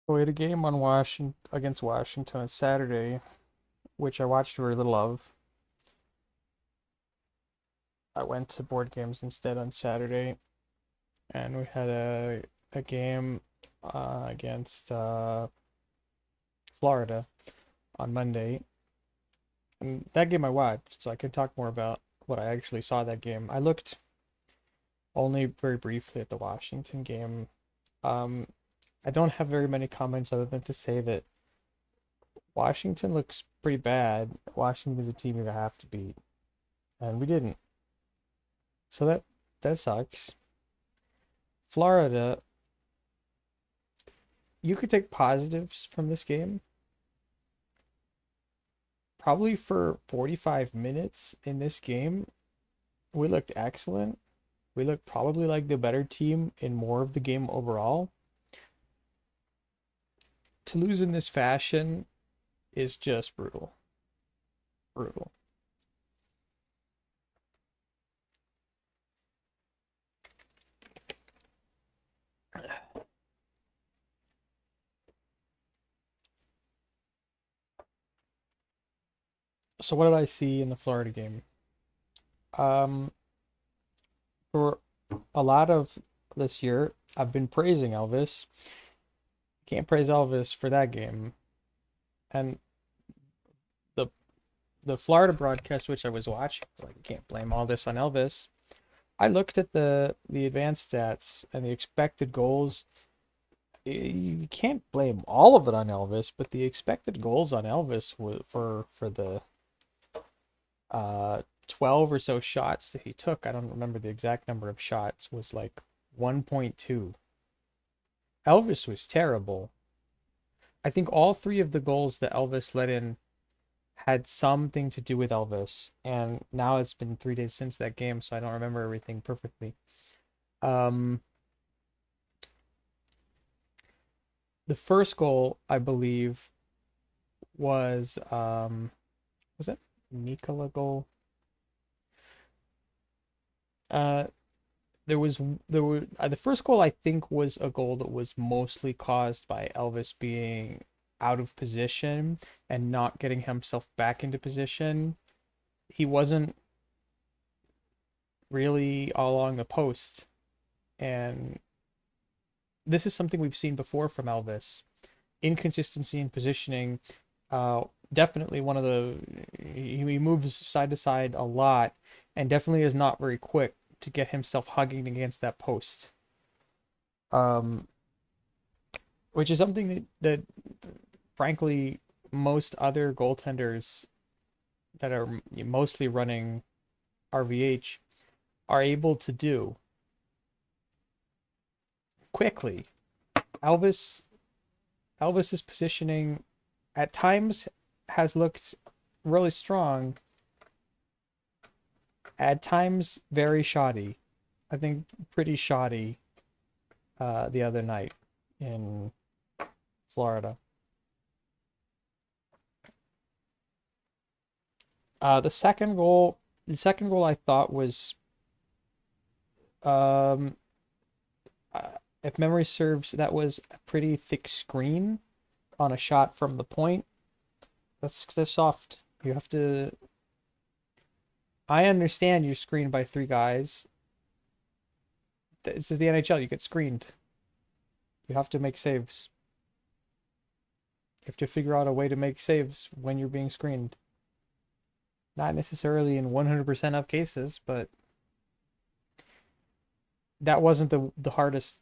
We had a game on Washington against Washington on Saturday, which I watched very little of. I went to board games instead on Saturday, and we had a game against Florida on Monday. And that game I watched, so I can talk more about what I actually saw that game. I looked only very briefly at the Washington game. Um, I don't have very many comments other than to say that Washington looks pretty bad. Washington is a team you have to beat, and we didn't. So that sucks. Florida, you could take positives from this game. Probably for 45 minutes in this game, we looked excellent. We looked probably like the better team in more of the game overall. To lose in this fashion is just brutal. Brutal. So what did I see in the Florida game? Um, for a lot of this year, I've been praising Elvis. Can't praise Elvis for that game. And the the Florida broadcast, which I was watching, like I can't blame all this on Elvis. I looked at the advanced stats and the expected goals. You can't blame all of it on Elvis, but the expected goals on Elvis were for the 12 or so shots that he took. I don't remember the exact number of shots. Was like 1.2. Elvis was terrible. I think all three of the goals that Elvis let in had something to do with Elvis, and now it's been 3 days since that game, so I don't remember everything perfectly. Um, the first goal, I believe, was it Nikola goal? Uh, there was there were the first goal I think was a goal that was mostly caused by Elvis being out of position and not getting himself back into position. He wasn't really all along the post, and this is something we've seen before from Elvis. Inconsistency in positioning. Definitely one of the he moves side to side a lot, and definitely is not very quick to get himself hugging against that post. Um, which is something that frankly most other goaltenders that are mostly running RVH are able to do quickly. Elvis Elvis's positioning at times has looked really strong, at times very shoddy. I think pretty shoddy the other night in Florida. The second goal I thought was, um, uh, if memory serves, that was a pretty thick screen on a shot from the point. That's soft. You have to. I understand you're screened by three guys. This is the NHL. You get screened. You have to make saves. You have to figure out a way to make saves when you're being screened. Not necessarily in 100% of cases, but that wasn't the hardest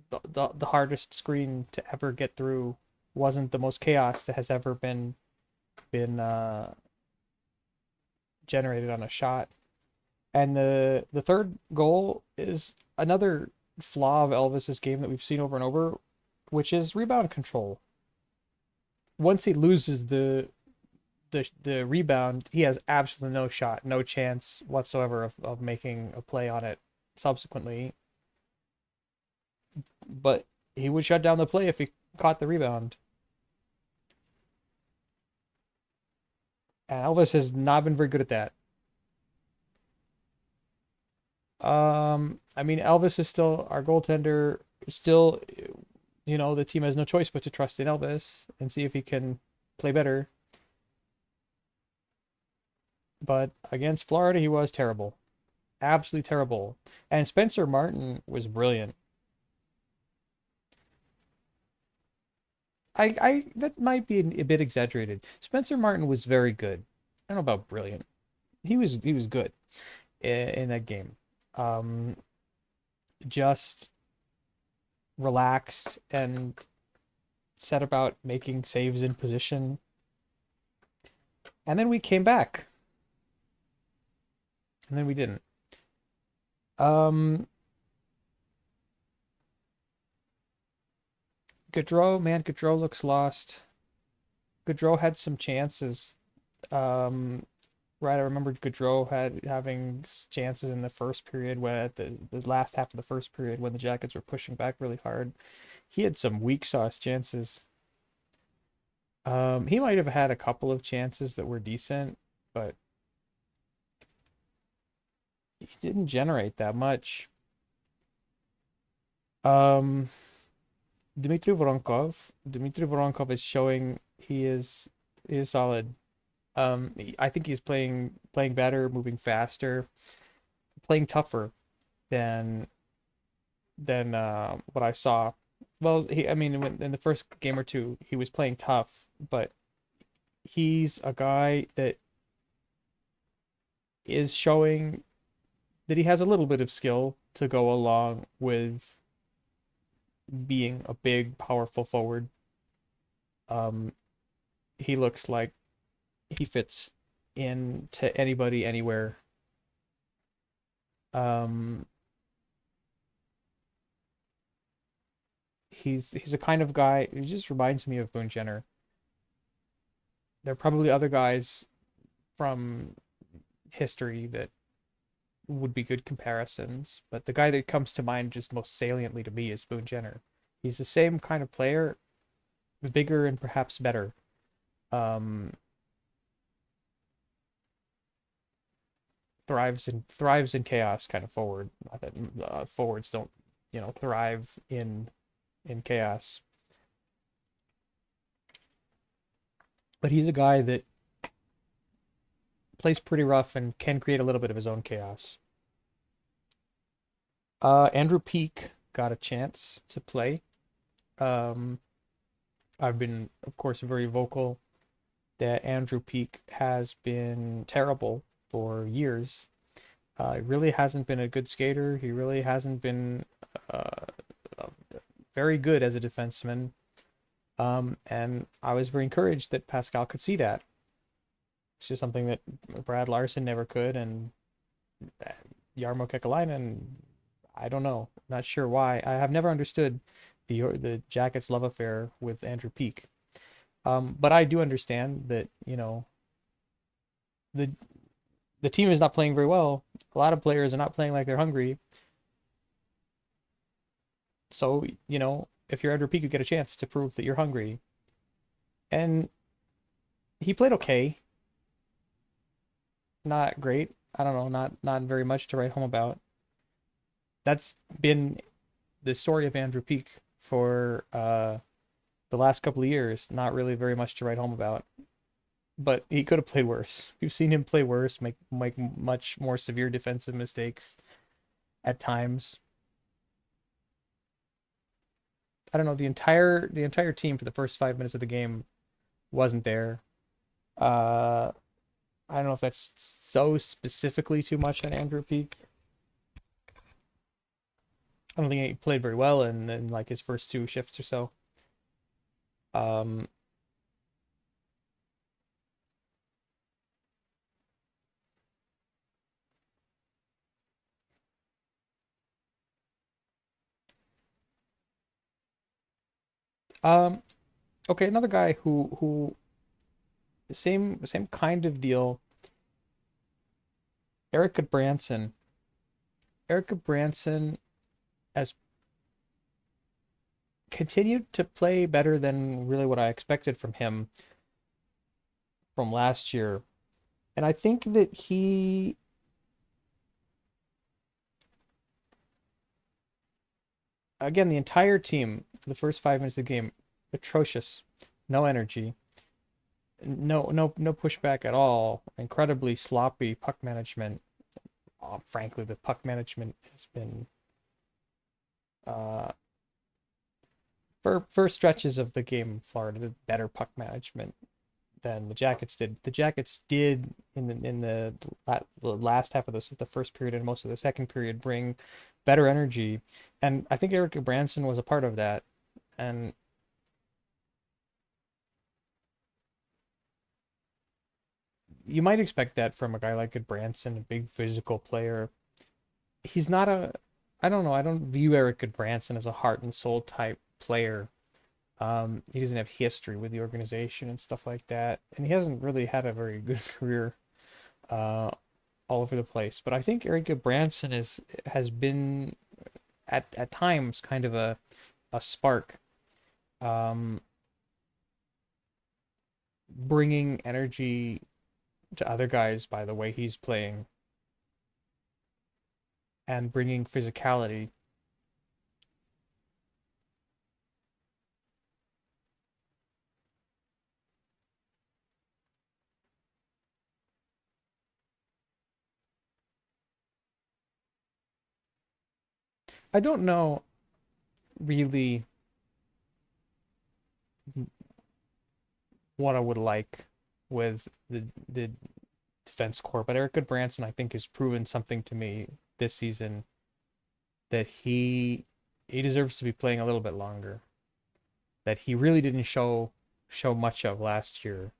the hardest screen to ever get through. Wasn't the most chaos that has ever been generated on a shot. And the third goal is another flaw of Elvis's game that we've seen over and over, which is rebound control. Once he loses the rebound, he has absolutely no shot, no chance whatsoever of making a play on it subsequently. But he would shut down the play if he caught the rebound. And Elvis has not been very good at that. I mean, Elvis is still our goaltender, still the team has no choice but to trust in Elvis and see if he can play better. But against Florida, he was terrible. Absolutely terrible. And Spencer Martin was brilliant. I that might be a bit exaggerated. Spencer Martin was very good. I don't know about brilliant. He was good in that game. Um, just relaxed and set about making saves in position. And then we came back. And then we didn't. Um, Gaudreau, man, Gaudreau looks lost. Gaudreau had some chances. Um, right, I remember Gaudreau having chances in the first period when at the last half of the first period when the Jackets were pushing back really hard. He had some weak sauce chances. He might have had a couple of chances that were decent, but he didn't generate that much. Um, Dmitry Voronkov is showing he is solid. I think he's playing better, moving faster, playing tougher than what I saw. Well, I mean, in the first game or two, he was playing tough, but he's a guy that is showing that he has a little bit of skill to go along with being a big, powerful forward. Um, he looks like he fits into anybody, anywhere. Um, he's a kind of guy. He just reminds me of Boone Jenner. There are probably other guys from history that would be good comparisons, but the guy that comes to mind just most saliently to me is Boone Jenner. He's the same kind of player, bigger and perhaps better. Um, thrives in chaos kind of forward. Not that forwards don't, thrive in chaos. But he's a guy that plays pretty rough and can create a little bit of his own chaos. Andrew Peak got a chance to play. Um, I've been, of course, very vocal that Andrew Peak has been terrible for years. He really hasn't been a good skater. He really hasn't been uh, very good as a defenseman. And I was very encouraged that Pascal could see that. It's just something that Brad Larson never could, and Jarmo Kekalainen, I don't know. Not sure why. I have never understood the Jackets' love affair with Andrew Peak. But I do understand that, the the team is not playing very well. A lot of players are not playing like they're hungry. So, if you're Andrew Peak, you get a chance to prove that you're hungry. And he played okay. Not great. I don't know, not very much to write home about. That's been the story of Andrew Peak for the last couple of years. Not really very much to write home about. But he could have played worse. We've seen him play worse, make much more severe defensive mistakes at times. I don't know, the entire team for the first 5 minutes of the game wasn't there. Uh, I don't know if that's so specifically too much on Andrew Peak. I don't think he played very well in like his first two shifts or so. Um, um, okay, another guy who same kind of deal. Erica Branson. Erica Branson has continued to play better than really what I expected from him from last year. And I think that again, the entire team for the first 5 minutes of the game, atrocious, no energy, no pushback at all, incredibly sloppy puck management. Frankly, the puck management has been uh, for stretches of the game. Florida did better puck management than the Jackets did. The Jackets did the last half of the first period and most of the second period bring better energy, and I think Eric Branson was a part of that. And you might expect that from a guy like Branson, a big physical player. He's not a, I don't know, I don't view Eric Branson as a heart and soul type player. He doesn't have history with the organization and stuff like that, and he hasn't really had a very good career uh, all over the place. But I think Eric Branson has been at times kind of a spark, um, bringing energy to other guys by the way he's playing and bringing physicality. I don't know really what I would like with the defense core, but Eric Goodbranson I think has proven something to me this season that he deserves to be playing a little bit longer. That he really didn't show much of last year.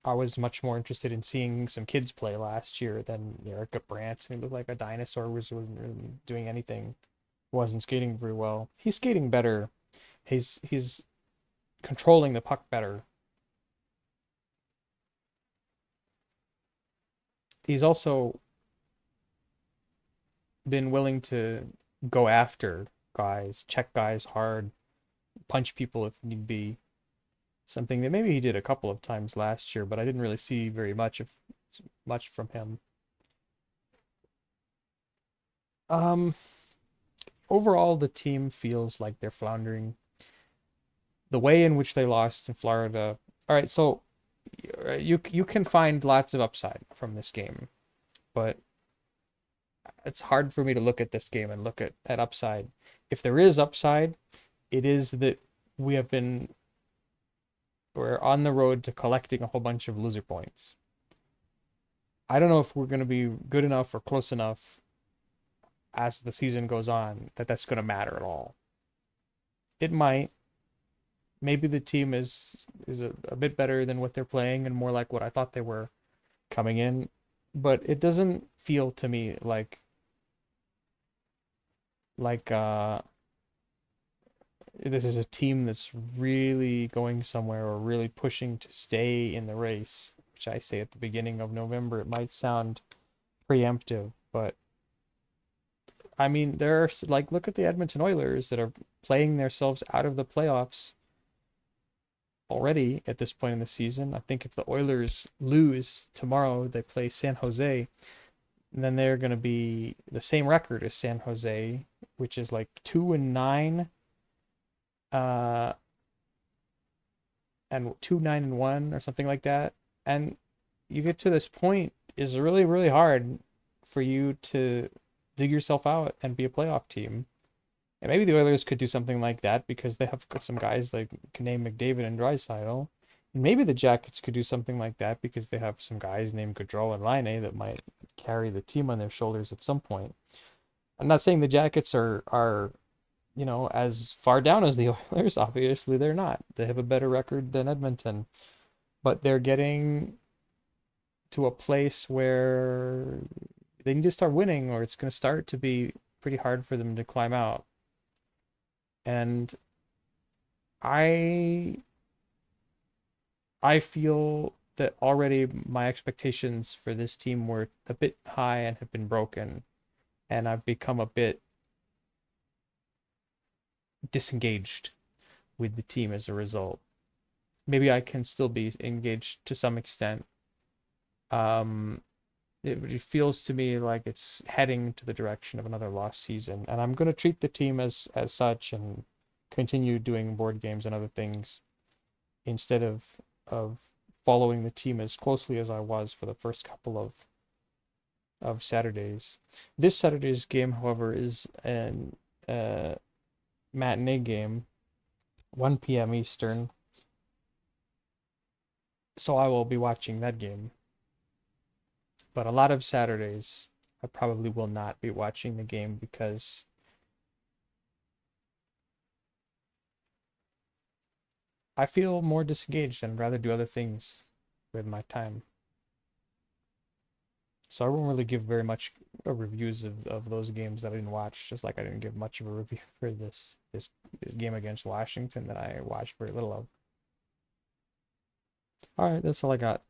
I was much more interested in seeing some kids play last year than Eric Goodbranson. He looked like a dinosaur, wasn't really doing anything, wasn't skating very well. He's skating better. He's controlling the puck better. He's also been willing to go after guys, check guys hard, punch people if need be. Something that maybe he did a couple of times last year, but I didn't really see very much from him. Um, Overall, the team feels like they're floundering. The way in which they lost in Florida. All right, so you can find lots of upside from this game, but it's hard for me to look at this game and look at upside. If there is upside, it is that we have been we're on the road to collecting a whole bunch of loser points. I don't know if we're going to be good enough or close enough as the season goes on that that's going to matter at all. It might. Maybe the team is a bit better than what they're playing and more like what I thought they were coming in, but it doesn't feel to me like this is a team that's really going somewhere or really pushing to stay in the race, which I say at the beginning of November. It might sound preemptive, but I mean, there are like look at the Edmonton Oilers that are playing themselves out of the playoffs already at this point in the season. I think if the Oilers lose tomorrow, they play San Jose, and then they're going to be the same record as San Jose, which is like 2-9, uh, and 2-9-1 or something like that. And you get to this point is really really hard for you to dig yourself out and be a playoff team. And maybe the Oilers could do something like that because they have some guys like named McDavid and Draisaitl. And maybe the Jackets could do something like that because they have some guys named Gaudreau and Laine that might carry the team on their shoulders at some point. I'm not saying the Jackets are as far down as the Oilers. Obviously, they're not. They have a better record than Edmonton, but they're getting to a place where they need to start winning, or it's going to start to be pretty hard for them to climb out. And I I feel that already my expectations for this team were a bit high and have been broken, and I've become a bit disengaged with the team as a result. Maybe I can still be engaged to some extent. Um, it feels to me like it's heading to the direction of another lost season, and I'm going to treat the team as such and continue doing board games and other things instead of following the team as closely as I was for the first couple of Saturdays. This Saturday's game, however, is an matinee game, 1 p.m. Eastern, so I will be watching that game. But a lot of Saturdays, I probably will not be watching the game because I feel more disengaged and rather do other things with my time. So I won't really give very much reviews of those games that I didn't watch, just like I didn't give much of a review for this game against Washington that I watched very little of. All right, that's all I got.